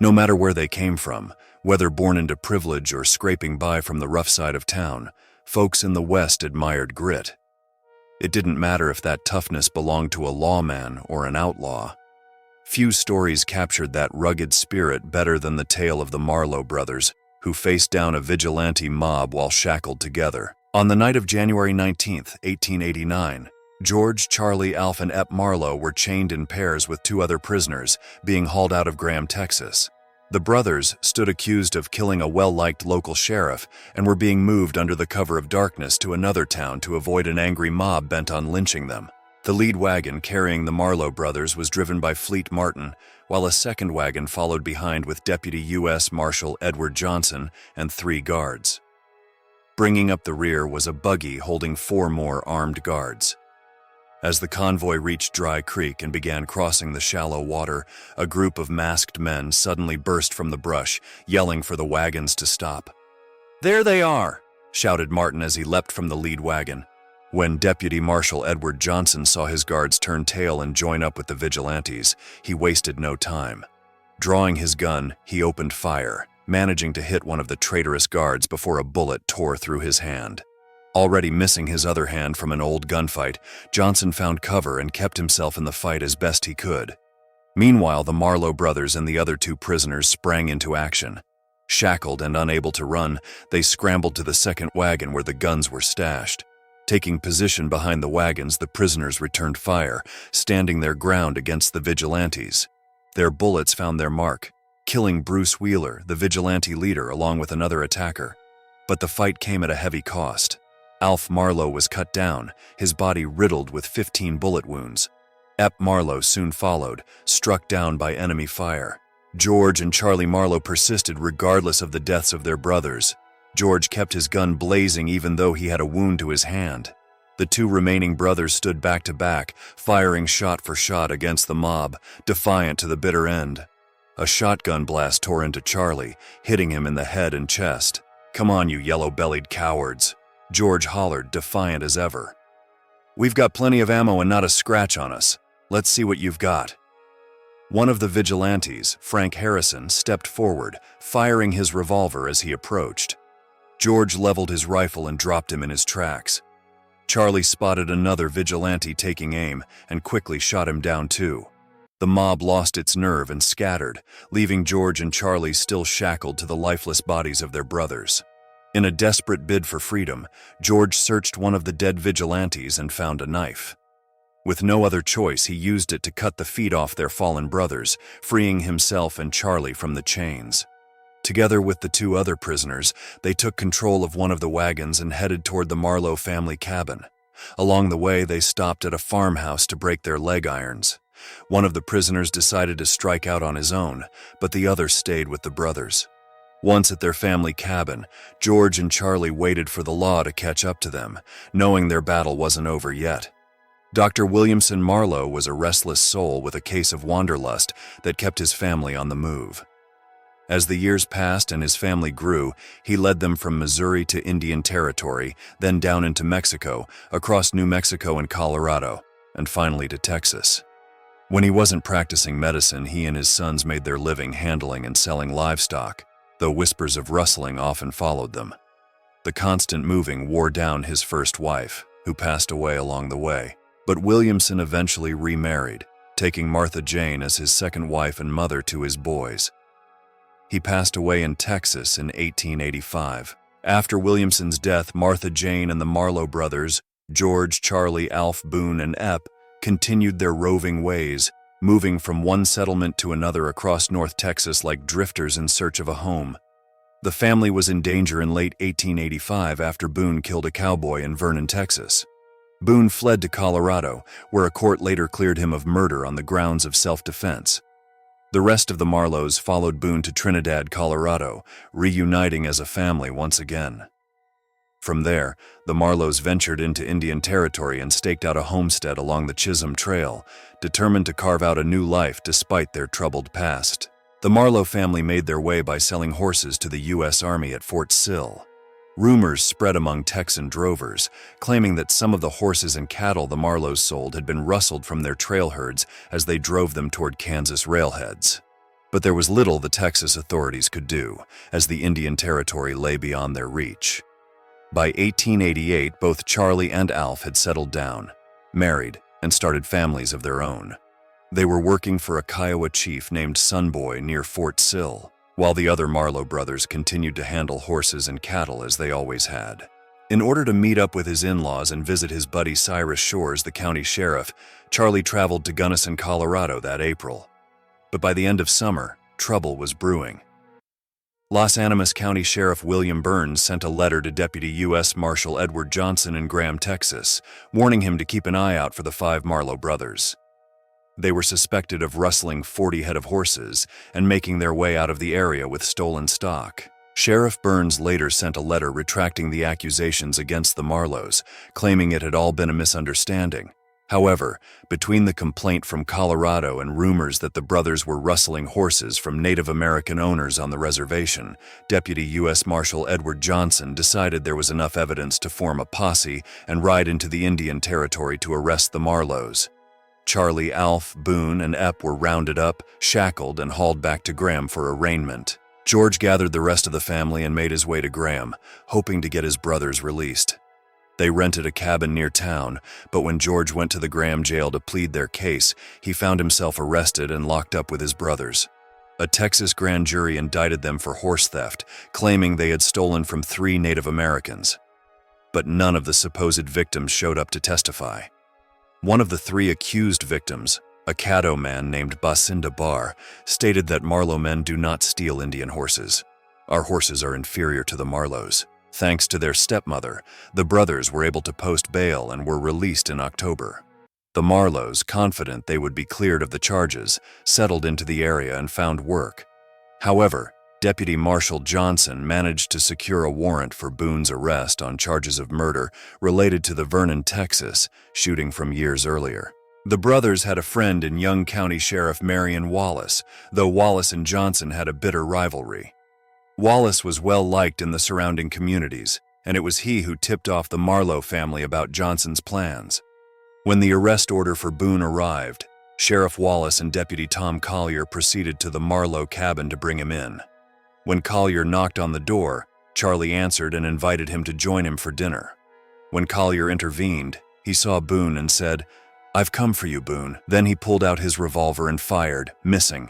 No matter where they came from, whether born into privilege or scraping by from the rough side of town, folks in the West admired grit. It didn't matter if that toughness belonged to a lawman or an outlaw. Few stories captured that rugged spirit better than the tale of the Marlow Brothers, who faced down a vigilante mob while shackled together. On the night of January 19, 1889, George, Charlie, Alf, and Ep Marlow were chained in pairs with two other prisoners, being hauled out of Graham, Texas. The brothers stood accused of killing a well-liked local sheriff and were being moved under the cover of darkness to another town to avoid an angry mob bent on lynching them. The lead wagon carrying the Marlow brothers was driven by Fleet Martin, while a second wagon followed behind with Deputy U.S. Marshal Edward Johnson and 3 guards. Bringing up the rear was a buggy holding 4 more armed guards. As the convoy reached Dry Creek and began crossing the shallow water, a group of masked men suddenly burst from the brush, yelling for the wagons to stop. "There they are!" shouted Martin as he leapt from the lead wagon. When Deputy Marshal Edward Johnson saw his guards turn tail and join up with the vigilantes, he wasted no time. Drawing his gun, he opened fire, managing to hit one of the traitorous guards before a bullet tore through his hand. Already missing his other hand from an old gunfight, Johnson found cover and kept himself in the fight as best he could. Meanwhile, the Marlow brothers and the other 2 prisoners sprang into action. Shackled and unable to run, they scrambled to the second wagon where the guns were stashed. Taking position behind the wagons, the prisoners returned fire, standing their ground against the vigilantes. Their bullets found their mark, killing Bruce Wheeler, the vigilante leader, along with another attacker. But the fight came at a heavy cost. Alf Marlow was cut down, his body riddled with 15 bullet wounds. Ep Marlow soon followed, struck down by enemy fire. George and Charlie Marlow persisted regardless of the deaths of their brothers. George kept his gun blazing even though he had a wound to his hand. The 2 remaining brothers stood back to back, firing shot for shot against the mob, defiant to the bitter end. A shotgun blast tore into Charlie, hitting him in the head and chest. "Come on, you yellow-bellied cowards," George hollered, defiant as ever. "We've got plenty of ammo and not a scratch on us. Let's see what you've got." One of the vigilantes, Frank Harrison, stepped forward, firing his revolver as he approached. George leveled his rifle and dropped him in his tracks. Charlie spotted another vigilante taking aim and quickly shot him down too. The mob lost its nerve and scattered, leaving George and Charlie still shackled to the lifeless bodies of their brothers. In a desperate bid for freedom, George searched one of the dead vigilantes and found a knife. With no other choice, he used it to cut the feet off their fallen brothers, freeing himself and Charlie from the chains. Together with the 2 other prisoners, they took control of one of the wagons and headed toward the Marlow family cabin. Along the way, they stopped at a farmhouse to break their leg irons. One of the prisoners decided to strike out on his own, but the other stayed with the brothers. Once at their family cabin, George and Charlie waited for the law to catch up to them, knowing their battle wasn't over yet. Dr. Williamson Marlow was a restless soul with a case of wanderlust that kept his family on the move. As the years passed and his family grew, he led them from Missouri to Indian Territory, then down into Mexico, across New Mexico and Colorado, and finally to Texas. When he wasn't practicing medicine, he and his sons made their living handling and selling livestock, though whispers of rustling often followed them. The constant moving wore down his first wife, who passed away along the way, but Williamson eventually remarried, taking Martha Jane as his second wife and mother to his boys. He passed away in Texas in 1885. After Williamson's death, Martha Jane and the Marlow brothers, George, Charlie, Alf, Boone, and Ep, continued their roving ways, moving from one settlement to another across North Texas like drifters in search of a home. The family was in danger in late 1885 after Boone killed a cowboy in Vernon, Texas. Boone fled to Colorado, where a court later cleared him of murder on the grounds of self-defense. The rest of the Marlows followed Boone to Trinidad, Colorado, reuniting as a family once again. From there, the Marlows ventured into Indian Territory and staked out a homestead along the Chisholm Trail, determined to carve out a new life despite their troubled past. The Marlow family made their way by selling horses to the U.S. Army at Fort Sill. Rumors spread among Texan drovers, claiming that some of the horses and cattle the Marlows sold had been rustled from their trail herds as they drove them toward Kansas railheads. But there was little the Texas authorities could do, as the Indian Territory lay beyond their reach. By 1888, both Charlie and Alf had settled down, married, and started families of their own. They were working for a Kiowa chief named Sunboy near Fort Sill, while the other Marlow brothers continued to handle horses and cattle as they always had. In order to meet up with his in-laws and visit his buddy Cyrus Shores, the county sheriff, Charlie traveled to Gunnison, Colorado that April. But by the end of summer, trouble was brewing. Los Animas County Sheriff William Burns sent a letter to Deputy U.S. Marshal Edward Johnson in Graham, Texas, warning him to keep an eye out for the 5 Marlow brothers. They were suspected of rustling 40 head of horses and making their way out of the area with stolen stock. Sheriff Burns later sent a letter retracting the accusations against the Marlows, claiming it had all been a misunderstanding. However, between the complaint from Colorado and rumors that the brothers were rustling horses from Native American owners on the reservation, Deputy U.S. Marshal Edward Johnson decided there was enough evidence to form a posse and ride into the Indian Territory to arrest the Marlows. Charlie, Alf, Boone, and Epp were rounded up, shackled, and hauled back to Graham for arraignment. George gathered the rest of the family and made his way to Graham, hoping to get his brothers released. They rented a cabin near town, but when George went to the Graham jail to plead their case, he found himself arrested and locked up with his brothers. A Texas grand jury indicted them for horse theft, claiming they had stolen from 3 Native Americans. But none of the supposed victims showed up to testify. One of the 3 accused victims, a Caddo man named Basinda Bar, stated that Marlow men do not steal Indian horses. Our horses are inferior to the Marlows. Thanks to their stepmother, the brothers were able to post bail and were released in October. The Marlows, confident they would be cleared of the charges, settled into the area and found work. However, Deputy Marshal Johnson managed to secure a warrant for Boone's arrest on charges of murder related to the Vernon, Texas, shooting from years earlier. The brothers had a friend in young County Sheriff Marion Wallace, though Wallace and Johnson had a bitter rivalry. Wallace was well liked in the surrounding communities, and it was he who tipped off the Marlow family about Johnson's plans. When the arrest order for Boone arrived, Sheriff Wallace and Deputy Tom Collier proceeded to the Marlow cabin to bring him in. When Collier knocked on the door, Charlie answered and invited him to join him for dinner. When Collier intervened, he saw Boone and said, "I've come for you, Boone." Then he pulled out his revolver and fired, missing.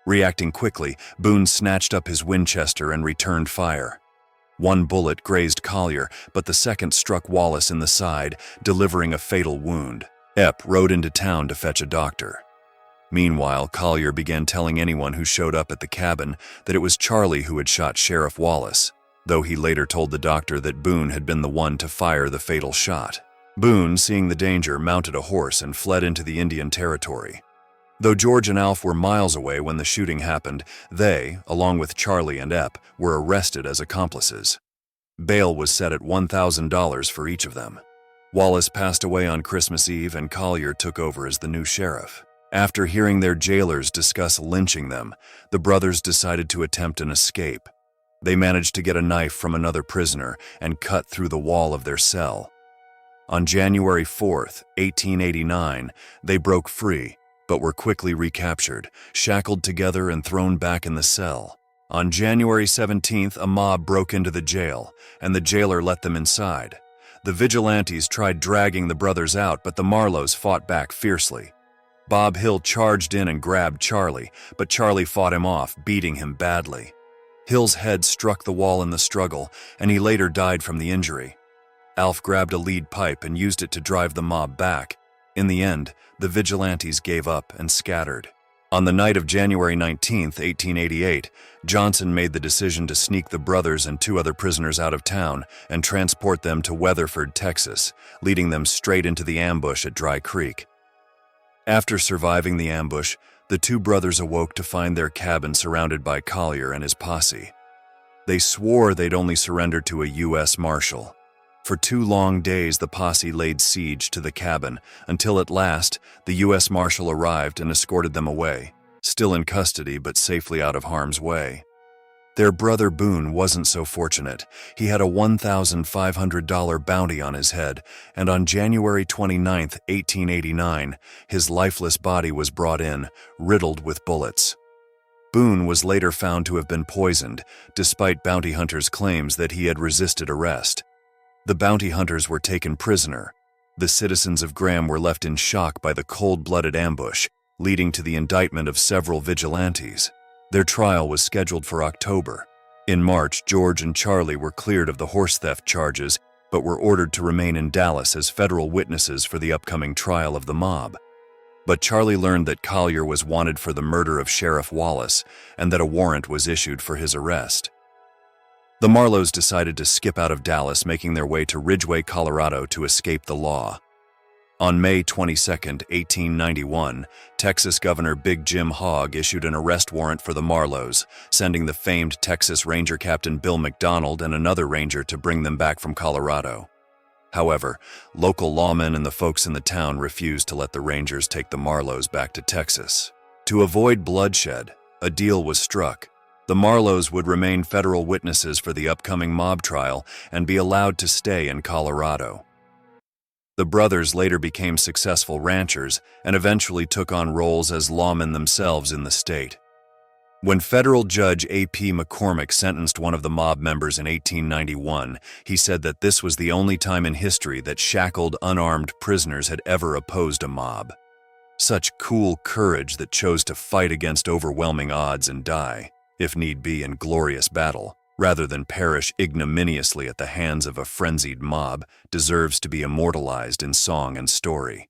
Reacting quickly, Boone snatched up his Winchester and returned fire. One bullet grazed Collier, but the second struck Wallace in the side, delivering a fatal wound. Epp rode into town to fetch a doctor. Meanwhile, Collier began telling anyone who showed up at the cabin that it was Charlie who had shot Sheriff Wallace, though he later told the doctor that Boone had been the one to fire the fatal shot. Boone, seeing the danger, mounted a horse and fled into the Indian Territory. Though George and Alf were miles away when the shooting happened, they, along with Charlie and Epp, were arrested as accomplices. Bail was set at $1,000 for each of them. Wallace passed away on Christmas Eve and Collier took over as the new sheriff. After hearing their jailers discuss lynching them, the brothers decided to attempt an escape. They managed to get a knife from another prisoner and cut through the wall of their cell. On January 4th, 1889, they broke free, but were quickly recaptured, shackled together and thrown back in the cell. On January 17th, a mob broke into the jail, and the jailer let them inside. The vigilantes tried dragging the brothers out, but the Marlows fought back fiercely. Bob Hill charged in and grabbed Charlie, but Charlie fought him off, beating him badly. Hill's head struck the wall in the struggle, and he later died from the injury. Alf grabbed a lead pipe and used it to drive the mob back. In the end, the vigilantes gave up and scattered. On the night of January 19, 1888, Johnson made the decision to sneak the brothers and 2 other prisoners out of town and transport them to Weatherford, Texas, leading them straight into the ambush at Dry Creek. After surviving the ambush, the 2 brothers awoke to find their cabin surrounded by Collier and his posse. They swore they'd only surrendered to a U.S. Marshal. For 2 long days, the posse laid siege to the cabin until at last the U.S. Marshal arrived and escorted them away, still in custody but safely out of harm's way. Their brother Boone wasn't so fortunate. He had a $1,500 bounty on his head, and on January 29, 1889, his lifeless body was brought in, riddled with bullets. Boone was later found to have been poisoned, despite bounty hunters' claims that he had resisted arrest. The bounty hunters were taken prisoner. The citizens of Graham were left in shock by the cold-blooded ambush, leading to the indictment of several vigilantes. Their trial was scheduled for October. In March, George and Charlie were cleared of the horse theft charges, but were ordered to remain in Dallas as federal witnesses for the upcoming trial of the mob. But Charlie learned that Collier was wanted for the murder of Sheriff Wallace and that a warrant was issued for his arrest. The Marlows decided to skip out of Dallas, making their way to Ridgway, Colorado to escape the law. On May 22, 1891, Texas Governor Big Jim Hogg issued an arrest warrant for the Marlows, sending the famed Texas Ranger Captain Bill McDonald and another ranger to bring them back from Colorado. However, local lawmen and the folks in the town refused to let the Rangers take the Marlows back to Texas. To avoid bloodshed, a deal was struck. The Marlows would remain federal witnesses for the upcoming mob trial and be allowed to stay in Colorado. The brothers later became successful ranchers and eventually took on roles as lawmen themselves in the state. When federal judge A.P. McCormick sentenced one of the mob members in 1891, he said that this was the only time in history that shackled, unarmed prisoners had ever opposed a mob. Such cool courage that chose to fight against overwhelming odds and die, if need be, in glorious battle, rather than perish ignominiously at the hands of a frenzied mob, deserves to be immortalized in song and story.